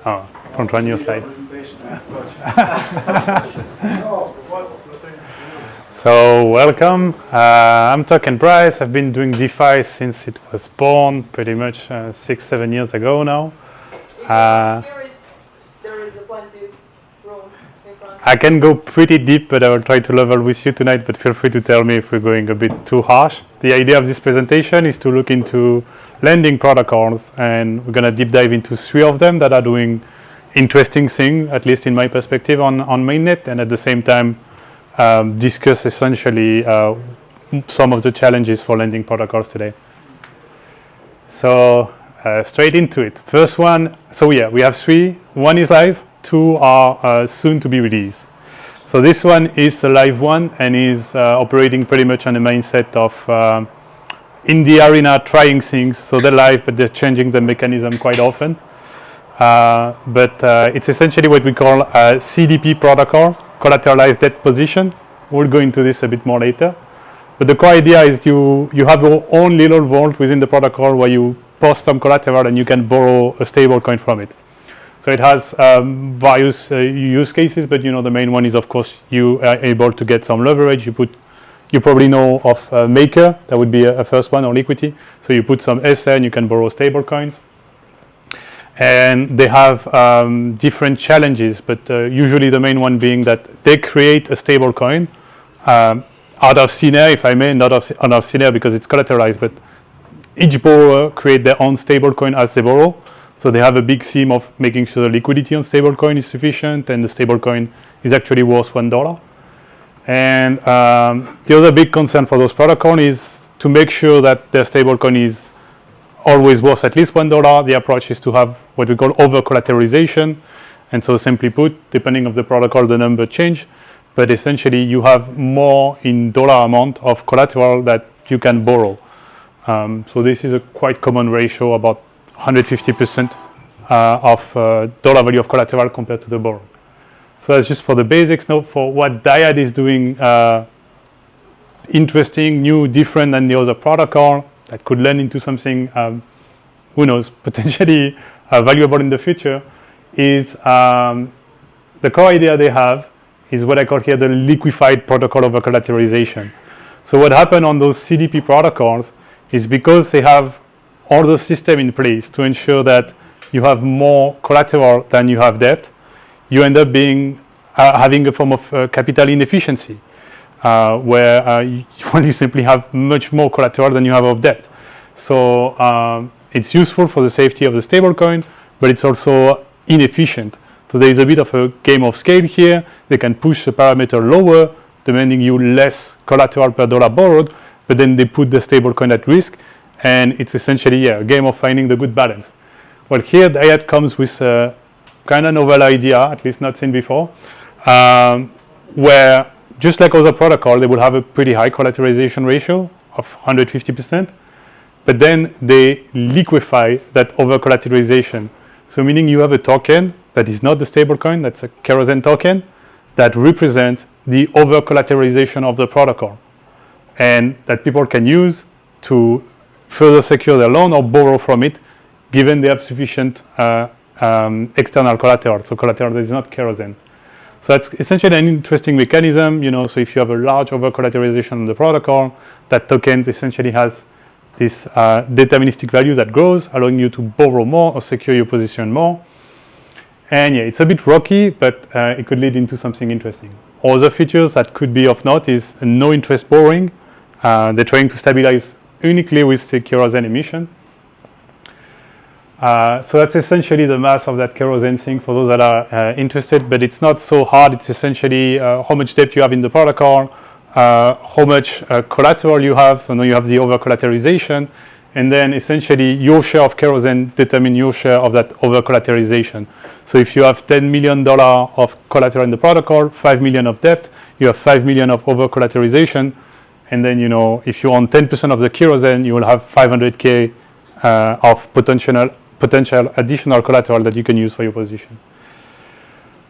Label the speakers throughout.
Speaker 1: Oh, front run your slide. So welcome. I'm TokenBrice. I've been doing DeFi since it was born, pretty much 6-7 years ago now.
Speaker 2: There is a plenty room in front.
Speaker 1: I can go pretty deep, but I will try to level with you tonight, but feel free to tell me if we're going a bit too harsh. The idea of this presentation is to look into lending protocols, and we're going to deep dive into 3 of them that are doing interesting things, at least in my perspective, on mainnet, and at the same time discuss essentially some of the challenges for lending protocols today. So straight into it. First one, so yeah, we have 3. 1 is live, 2 are soon to be released. So this one is a live one and is operating pretty much on the mindset of in the arena trying things. So they're live, but they're changing the mechanism quite often. But it's essentially what we call a CDP protocol, collateralized debt position. We'll go into this a bit more later. But the core idea is you have your own little vault within the protocol where you post some collateral and you can borrow a stable coin from it. So it has various use cases, but the main one is, of course, you are able to get some leverage. You probably know of Maker, that would be a first one, or Liquidity. So you put some SN, you can borrow stable coins. And they have different challenges, but usually the main one being that they create a stable coin out of thin air, if I may, not out of thin air because it's collateralized, but each borrower create their own stable coin as they borrow. So they have a big theme of making sure the liquidity on stable coin is sufficient and the stable coin is actually worth $1. And the other big concern for those protocols is to make sure that their stable coin is always worth at least $1. The approach is to have what we call over collateralization, and so simply put, depending on the protocol, the number change, but essentially you have more in dollar amount of collateral that you can borrow. So this is a quite common ratio, about 150% of dollar value of collateral compared to the borrow. So that's just for the basics. Now for what Dyad is doing interesting, new, different than the other protocol, that could lend into something, who knows, potentially valuable in the future, is the core idea they have is what I call here the liquefied protocol over collateralization. So what happened on those CDP protocols is because they have all the system in place to ensure that you have more collateral than you have debt, you end up being having a form of capital inefficiency. Where you simply have much more collateral than you have of debt. So it's useful for the safety of the stablecoin, but it's also inefficient. So there is a bit of a game of scale here. They can push the parameter lower, demanding you less collateral per dollar borrowed, but then they put the stablecoin at risk, and it's essentially a game of finding the good balance. Well, here Dyad comes with a kind of novel idea, at least not seen before, where just like other protocol, they will have a pretty high collateralization ratio of 150%, but then they liquefy that over collateralization. So meaning you have a token that is not the stable coin, that's a kerosene token, that represents the over collateralization of the protocol, and that people can use to further secure their loan or borrow from it, given they have sufficient external collateral, so collateral that is not kerosene. So that's essentially an interesting mechanism, so if you have a large over-collateralization on the protocol, that token essentially has this deterministic value that grows, allowing you to borrow more or secure your position more. And yeah, it's a bit rocky, but it could lead into something interesting. Other features that could be of note is no interest borrowing. They're trying to stabilize uniquely with the kerosene emission. So that's essentially the mass of that kerosene thing for those that are interested, but it's not so hard. It's essentially how much debt you have in the protocol, how much collateral you have. So now you have the over collateralization, and then essentially your share of kerosene determine your share of that over collateralization. So if you have $10 million of collateral in the protocol, 5 million of debt, you have 5 million of over collateralization, and then if you own 10% of the kerosene, you will have 500K of potential additional collateral that you can use for your position.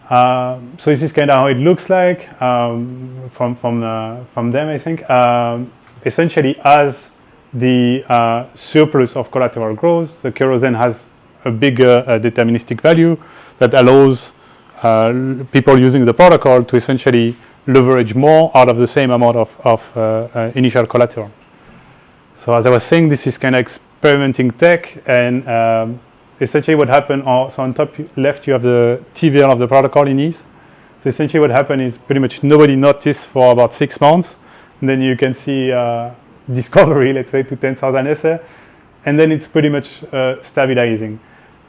Speaker 1: So this is kind of how it looks like from them, I think. Essentially, as the surplus of collateral grows, the kerosene has a bigger deterministic value that allows people using the protocol to essentially leverage more out of the same amount of initial collateral. So as I was saying, this is kind of experimenting tech, and essentially what happened, so on top left you have the TVL of the protocol in ETH. So essentially what happened is pretty much nobody noticed for about 6 months, and then you can see discovery, let's say, to 10,000 SR, and then it's pretty much stabilizing.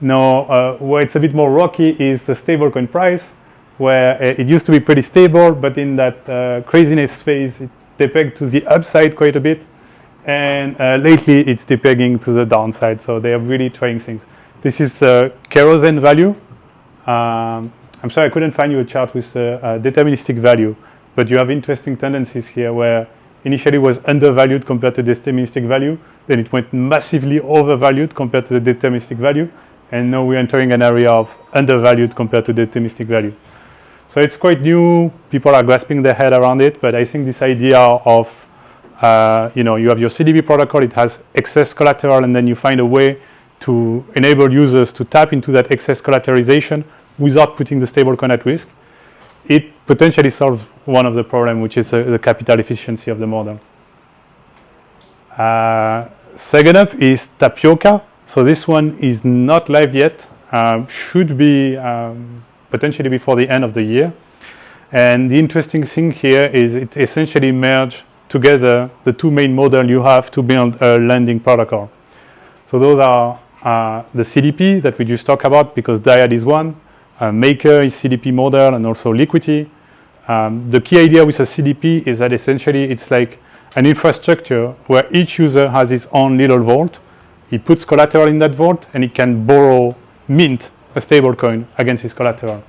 Speaker 1: Now, where it's a bit more rocky is the stablecoin price, where it used to be pretty stable, but in that craziness phase, they pegged to the upside quite a bit, and lately it's depegging to the downside, so they are really trying things. This is kerosene value. I'm sorry I couldn't find you a chart with deterministic value, but you have interesting tendencies here where initially it was undervalued compared to deterministic value, then it went massively overvalued compared to the deterministic value, and now we're entering an area of undervalued compared to deterministic value. So it's quite new, people are grasping their head around it, but I think this idea of, you have your CDP protocol, it has excess collateral, and then you find a way to enable users to tap into that excess collateralization without putting the stablecoin at risk. It potentially solves one of the problems, which is the capital efficiency of the model. Second up is Tapioca. So this one is not live yet, should be potentially before the end of the year. And the interesting thing here is it essentially merges together the two main models you have to build a lending protocol. So those are the CDP that we just talked about, because Dyad is one, Maker is CDP model, and also Liquidity. The key idea with a CDP is that essentially it's like an infrastructure where each user has his own little vault. He puts collateral in that vault, and he can mint a stablecoin against his collateral.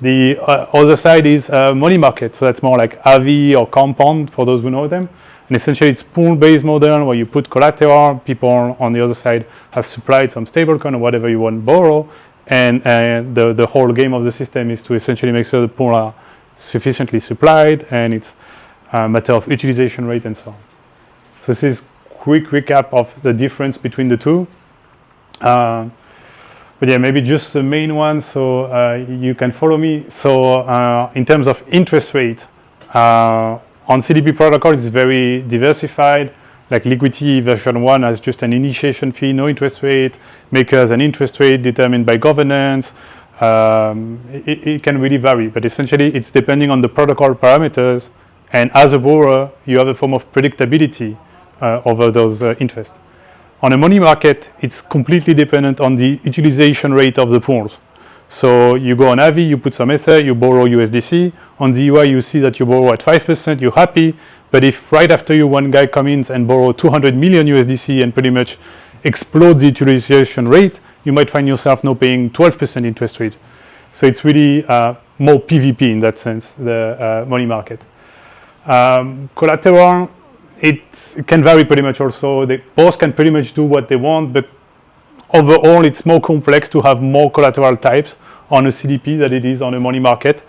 Speaker 1: The other side is money market, so that's more like Avi or Compound for those who know them. And essentially it's pool-based model where you put collateral, people on the other side have supplied some stablecoin or whatever you want to borrow, and the whole game of the system is to essentially make sure the pool are sufficiently supplied, and it's a matter of utilization rate and so on. So this is quick recap of the difference between the two. But yeah, maybe just the main one, so you can follow me. So in terms of interest rate, on CDP protocol, it's very diversified. Like Liquidity version 1 has just an initiation fee, no interest rate. Maker has an interest rate determined by governance. It can really vary, but essentially it's depending on the protocol parameters. And as a borrower, you have a form of predictability over those interests. On a money market, it's completely dependent on the utilization rate of the pools. So you go on Avi, you put some Ether, you borrow USDC. On the UI, you see that you borrow at 5%, you're happy. But if right after you, one guy comes in and borrow 200 million USDC and pretty much explodes the utilization rate, you might find yourself now paying 12% interest rate. So it's really more PVP in that sense, the money market. Collateral, it can vary pretty much also. Both can pretty much do what they want, but overall it's more complex to have more collateral types on a CDP than it is on a money market,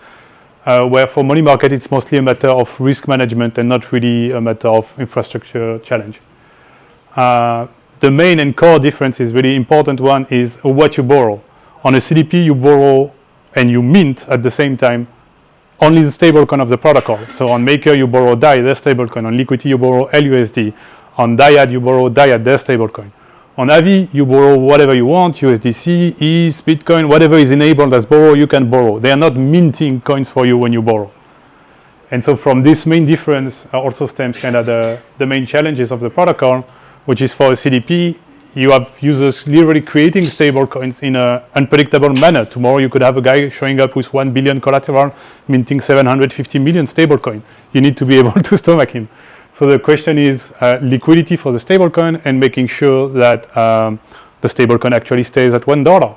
Speaker 1: where for money market it's mostly a matter of risk management and not really a matter of infrastructure challenge. The main and core difference is really important one is what you borrow. On a CDP you borrow and you mint at the same time only the stablecoin of the protocol. So on Maker you borrow DAI, their stablecoin. On Liquidity you borrow LUSD. On Dyad you borrow Dyad, their stablecoin. On Avi you borrow whatever you want, USDC, ETH, Bitcoin, whatever is enabled as borrow, you can borrow. They are not minting coins for you when you borrow. And so from this main difference also stems kind of the main challenges of the protocol, which is for a CDP, you have users literally creating stable coins in an unpredictable manner. Tomorrow you could have a guy showing up with 1 billion collateral, minting 750 million stablecoin. You need to be able to stomach him. So the question is liquidity for the stablecoin and making sure that the stablecoin actually stays at $1.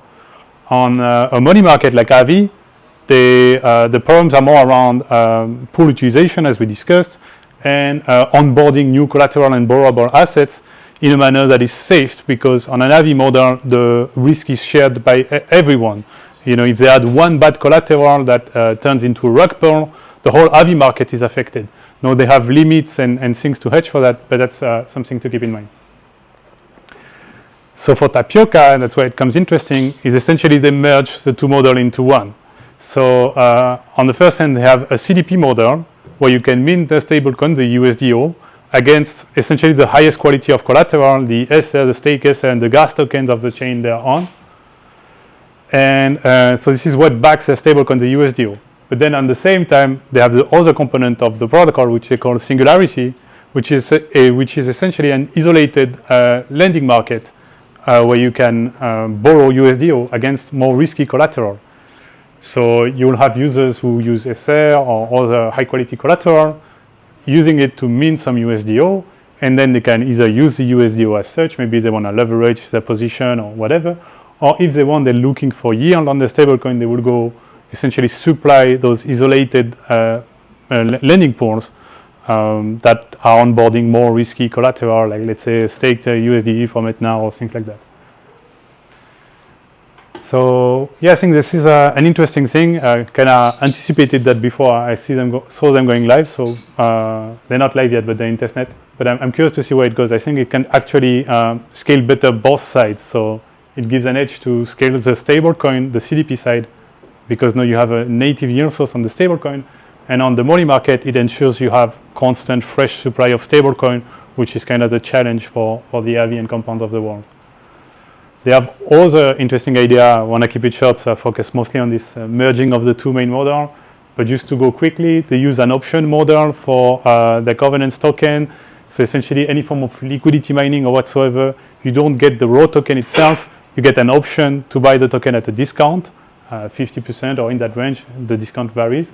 Speaker 1: On a money market like Avi, the problems are more around pool utilization, as we discussed, and onboarding new collateral and borrowable assets in a manner that is safe, because on an Avi model, the risk is shared by everyone. You know, if they had one bad collateral that turns into a rug pull, the whole Avi market is affected. Now they have limits and things to hedge for that, but that's something to keep in mind. So for Tapioca, that's where it becomes interesting, is essentially they merge the two models into one. So on the first hand, they have a CDP model where you can mint the stablecoin, the USDO, against essentially the highest quality of collateral, the Ether, the stake Ether, and the gas tokens of the chain they're on. And so this is what backs a stablecoin, the USDO. But then at the same time, they have the other component of the protocol, which they call Singularity, which is essentially an isolated lending market where you can borrow USDO against more risky collateral. So you'll have users who use Ether or other high-quality collateral, using it to mint some USDO, and then they can either use the USDO as such, maybe they want to leverage their position or whatever, or if they want, they're looking for yield on the stablecoin, they will go essentially supply those isolated lending pools that are onboarding more risky collateral, like let's say staked USDE from it now or things like that. So yeah, I think this is an interesting thing. I kind of anticipated that before I saw them going live. So they're not live yet, but they're in testnet. But I'm curious to see where it goes. I think it can actually scale better both sides. So it gives an edge to scale the stablecoin, the CDP side, because now you have a native yield source on the stablecoin, and on the money market, it ensures you have constant, fresh supply of stablecoin, which is kind of the challenge for the AV and compounds of the world. They have other interesting idea. I want to keep it short, so I focus mostly on this merging of the two main models. But just to go quickly, they use an option model for the governance token. So essentially, any form of liquidity mining or whatsoever, you don't get the raw token itself. You get an option to buy the token at a discount, 50% or in that range. The discount varies.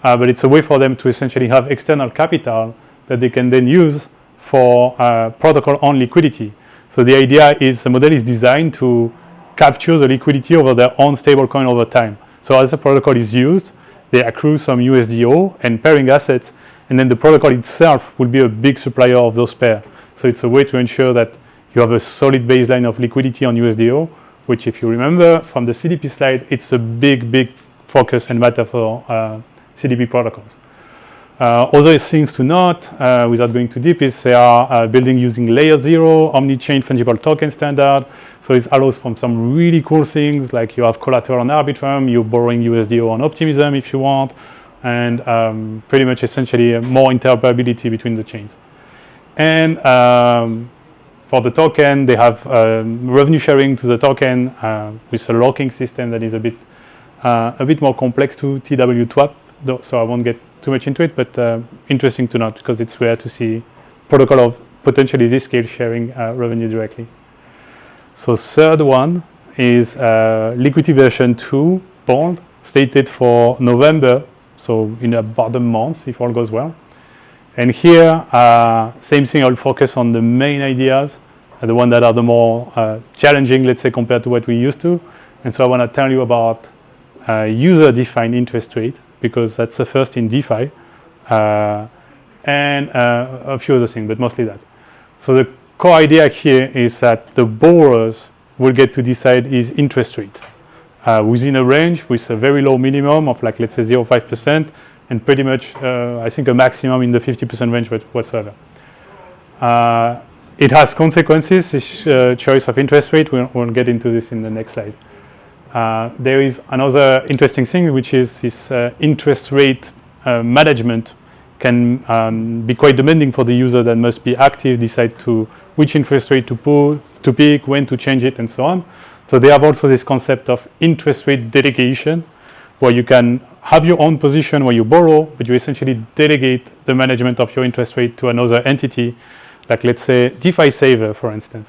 Speaker 1: But it's a way for them to essentially have external capital that they can then use for protocol-on liquidity. So the idea is the model is designed to capture the liquidity over their own stablecoin over time. So as the protocol is used, they accrue some USDO and pairing assets, and then the protocol itself will be a big supplier of those pairs. So it's a way to ensure that you have a solid baseline of liquidity on USDO, which if you remember from the CDP slide, it's a big focus and matter for CDP protocols. Other things to note, without going too deep, is they are building using layer 0 omni-chain fungible token standard. So it allows from some really cool things, like you have collateral on Arbitrum, you're borrowing USDO on Optimism if you want, and pretty much essentially more interoperability between the chains. And for the token, they have revenue sharing to the token with a locking system that is a bit more complex to TW2app, so I won't get too much into it, but interesting to note because it's rare to see protocol of potentially this scale sharing revenue directly. So third one is liquidity version 2 bond stated for November, so in about a month if all goes well. And here, same thing, I'll focus on the main ideas, the ones that are the more challenging, let's say, compared to what we used to. And so I want to tell you about user-defined interest rate, because that's the first in DeFi, and a few other things, but mostly that. So the core idea here is that the borrowers will get to decide his interest rate within a range with a very low minimum of, like, let's say 0.5%, and pretty much, I think, a maximum in the 50% range whatsoever. It has consequences, this choice of interest rate. We'll get into this in the next slide. There is another interesting thing, which is this interest rate management can be quite demanding for the user that must be active, decide to which interest rate to pick, when to change it, and so on. So they have also this concept of interest rate delegation, where you can have your own position where you borrow, but you essentially delegate the management of your interest rate to another entity, like let's say DeFi Saver, for instance.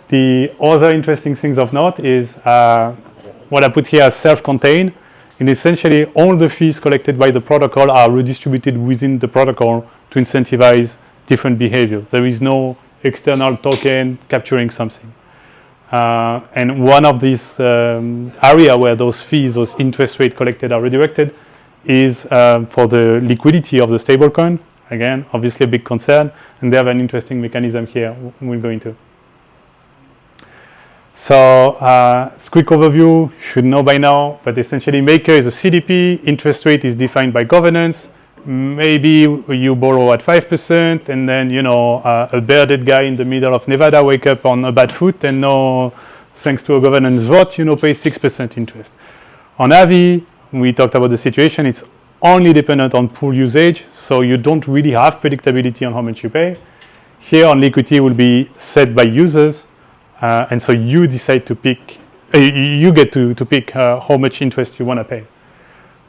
Speaker 1: The other interesting things of note is what I put here as self-contained, and essentially all the fees collected by the protocol are redistributed within the protocol to incentivize different behaviors. There is no external token capturing something. And one of these area where those fees, those interest rate collected are redirected is for the liquidity of the stablecoin. Again, obviously a big concern, and they have an interesting mechanism here we'll go into. So, quick overview, should know by now, but essentially Maker is a CDP, interest rate is defined by governance, maybe you borrow at 5%, and then a bearded guy in the middle of Nevada wake up on a bad foot, and now, thanks to a governance vote, pay 6% interest. On Avi, we talked about the situation. It's only dependent on pool usage, so you don't really have predictability on how much you pay. Here on liquidity will be set by users, and so you decide to pick. You get to pick how much interest you want to pay.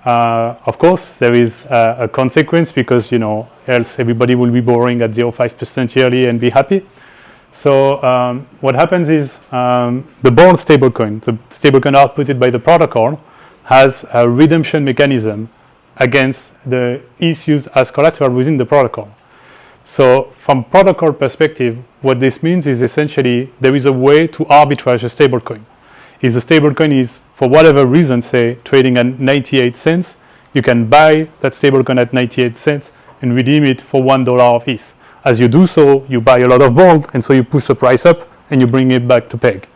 Speaker 1: Of course, there is a consequence because else everybody will be borrowing at 0.5% yearly and be happy. So what happens is the bond stablecoin, the stablecoin outputted by the protocol, has a redemption mechanism against the ETH used as collateral within the protocol. So from protocol perspective, what this means is essentially there is a way to arbitrage a stablecoin. If the stablecoin is, for whatever reason, say trading at 98 cents, you can buy that stablecoin at 98 cents and redeem it for $1 of ETH. As you do so, you buy a lot of bonds, and so you push the price up and you bring it back to peg.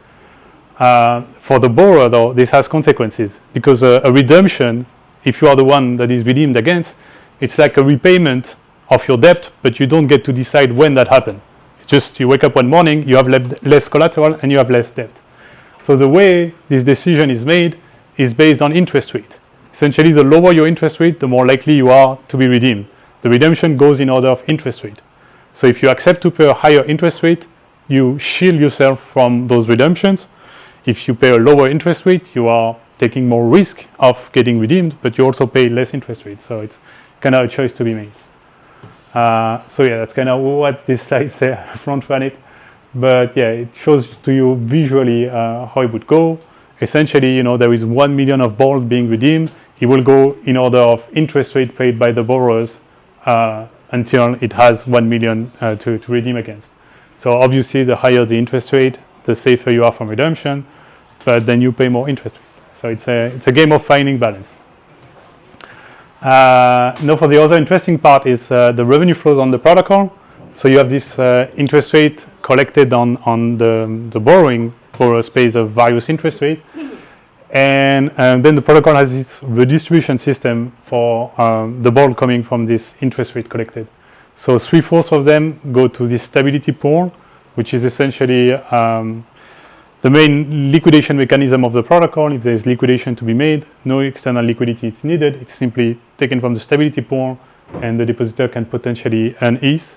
Speaker 1: For the borrower, though, this has consequences because a redemption, if you are the one that is redeemed against, it's like a repayment of your debt, but you don't get to decide when that happened. It's just you wake up one morning, you have less collateral, and you have less debt. So the way this decision is made is based on interest rate. Essentially, the lower your interest rate, the more likely you are to be redeemed. The redemption goes in order of interest rate. So if you accept to pay a higher interest rate, you shield yourself from those redemptions. If you pay a lower interest rate, you are taking more risk of getting redeemed, but you also pay less interest rate. So it's kind of a choice to be made. So yeah, that's kind of what this slide says, front run it. But yeah, it shows to you visually how it would go. Essentially, there is 1 million of bonds being redeemed. It will go in order of interest rate paid by the borrowers until it has 1 million to redeem against. So obviously, the higher the interest rate, the safer you are from redemption, but then you pay more interest rate. So it's a game of finding balance. Now, for the other interesting part is the revenue flows on the protocol. So you have this interest rate collected on the borrowers pays a various interest rate. And then the protocol has its redistribution system for the bond coming from this interest rate collected. So 3/4 of them go to this stability pool, which is essentially the main liquidation mechanism of the protocol. If there is liquidation to be made, no external liquidity is needed. It's simply taken from the stability pool, and the depositor can potentially earn ETH.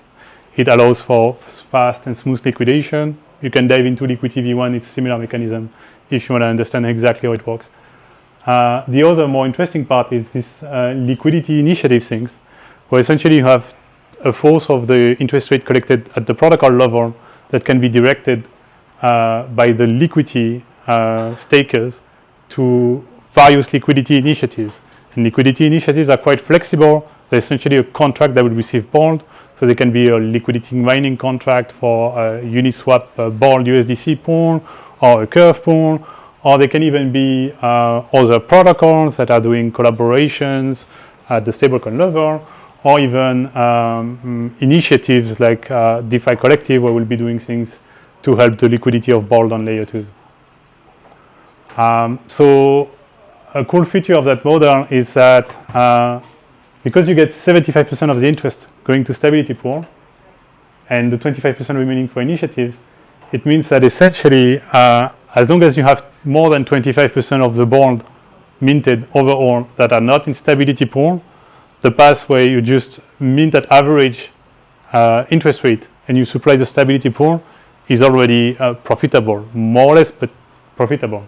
Speaker 1: It allows for fast and smooth liquidation. You can dive into Liquidity V1, it's a similar mechanism if you want to understand exactly how it works. The other more interesting part is this liquidity initiative things, where essentially you have a fourth of the interest rate collected at the protocol level that can be directed by the liquidity stakers to various liquidity initiatives. And liquidity initiatives are quite flexible. They're essentially a contract that will receive bond. So they can be a liquidity mining contract for a Uniswap bond USDC pool or a curve pool, or they can even be other protocols that are doing collaborations at the stablecoin level, or even initiatives like DeFi Collective, where we'll be doing things to help the liquidity of bond on layer 2. So a cool feature of that model is that because you get 75% of the interest going to stability pool and the 25% remaining for initiatives, it means that essentially, as long as you have more than 25% of the bond minted overall that are not in stability pool, the pathway you just mint at average interest rate and you supply the stability pool is already profitable, more or less, but profitable.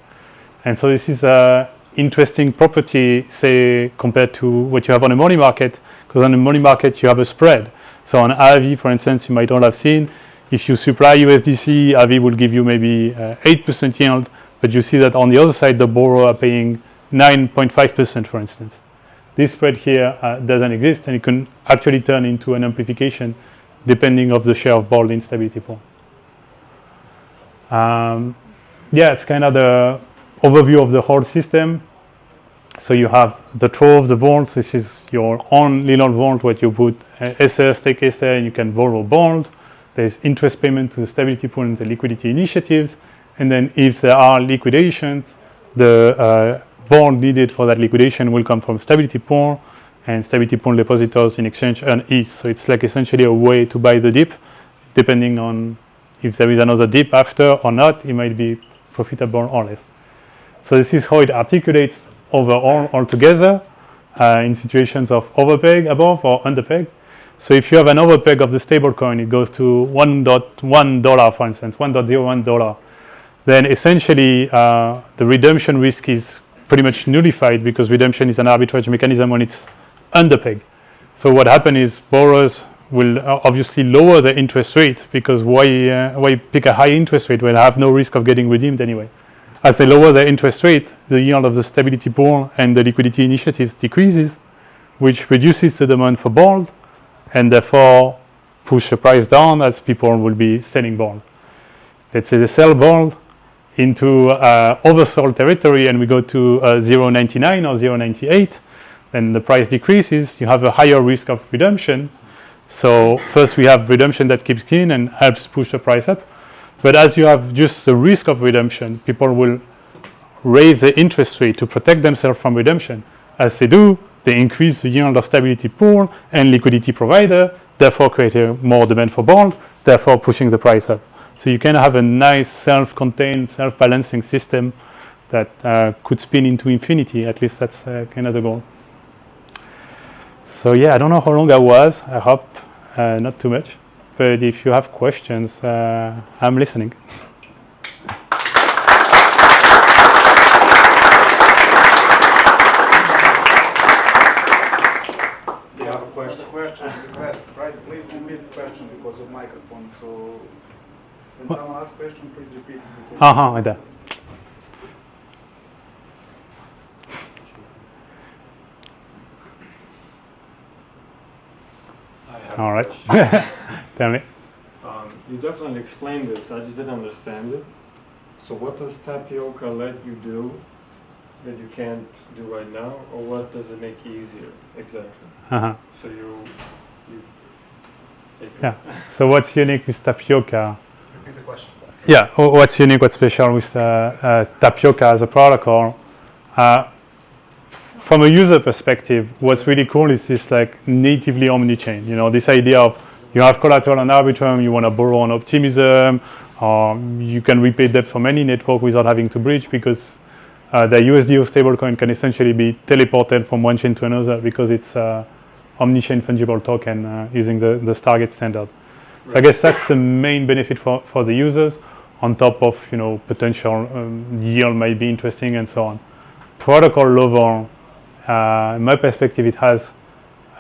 Speaker 1: And so this is a interesting property, say, compared to what you have on a money market, because on a money market you have a spread. So on Avi, for instance, you might all have seen, if you supply USDC, Avi will give you maybe 8% yield, but you see that on the other side, the borrower are paying 9.5%, for instance. This spread here doesn't exist, and it can actually turn into an amplification depending on the share of bond in stability pool. Yeah, it's kind of the overview of the whole system. So you have the trove, the vault. This is your own little vault where you put SR, stake SR, and you can borrow bond. There's interest payment to the stability pool and the liquidity initiatives. And then if there are liquidations, the bond needed for that liquidation will come from stability pool. and stability pool depositors in exchange earn ETH. So it's like essentially a way to buy the dip, depending on if there is another dip after or not, it might be profitable or less. So this is how it articulates overall altogether in situations of overpeg above or underpeg. So if you have an overpeg of the stablecoin, it goes to $1.1, for instance, $1.01. Then essentially the redemption risk is pretty much nullified because redemption is an arbitrage mechanism when it's underpeg. So what happens is borrowers will obviously lower the interest rate because why pick a high interest rate when I have no risk of getting redeemed anyway? As they lower the interest rate, the yield of the stability pool and the liquidity initiatives decreases, which reduces the demand for bond and therefore push the price down as people will be selling bond. Let's say they sell bond into oversold territory and we go to 0.99 or 0.98, then the price decreases, you have a higher risk of redemption. So first we have redemption that keeps in and helps push the price up. But as you have just the risk of redemption, people will raise the interest rate to protect themselves from redemption. As they do, they increase the yield of stability pool and liquidity provider, therefore creating more demand for bond, therefore pushing the price up. So you can have a nice self-contained, self-balancing system that could spin into infinity. At least that's kind of the goal. So yeah, I don't know how long I was. I hope not too much. But if you have questions, I'm listening.
Speaker 3: You have a question? Price, please repeat the question because of microphone. So when someone asks question, please repeat.
Speaker 1: Like that. All right. Tell me.
Speaker 4: You definitely explained this. I just didn't understand it. So what does tapioca let you do that you can't do right now, or what does it make easier exactly? So you
Speaker 1: yeah. So what's unique with tapioca?
Speaker 3: Repeat the question.
Speaker 1: Yeah. What's unique? What's special with tapioca as a protocol? From a user perspective, what's really cool is this like natively omni-chain. You know, this idea of you have collateral on Arbitrum, you want to borrow on Optimism, you can repay debt from any network without having to bridge because the USDO stablecoin can essentially be teleported from one chain to another because it's omni-chain fungible token using the Stargate standard. Right. So I guess that's the main benefit for the users, on top of potential yield might be interesting and so on. Protocol level. In my perspective, it has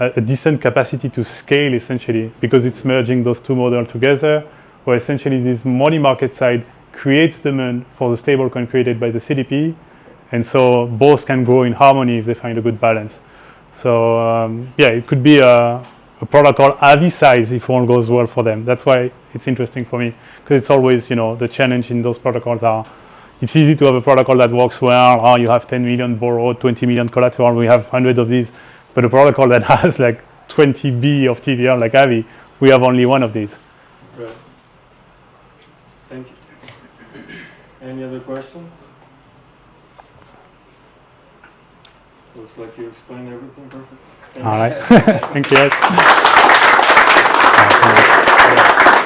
Speaker 1: a decent capacity to scale essentially because it's merging those two models together, where essentially this money market side creates demand for the stablecoin created by the CDP, and so both can grow in harmony if they find a good balance. So yeah, it could be a protocol AVI size if all goes well for them. That's why it's interesting for me because it's always the challenge in those protocols are. It's easy to have a protocol that works well. You have 10 million borrowed, 20 million collateral. We have 100 of these. But a protocol that has like 20 B of TVL like Avi, we have only one of these.
Speaker 4: Right. Thank you. Any other questions? Looks like you explained everything perfect.
Speaker 1: All right. Thank you.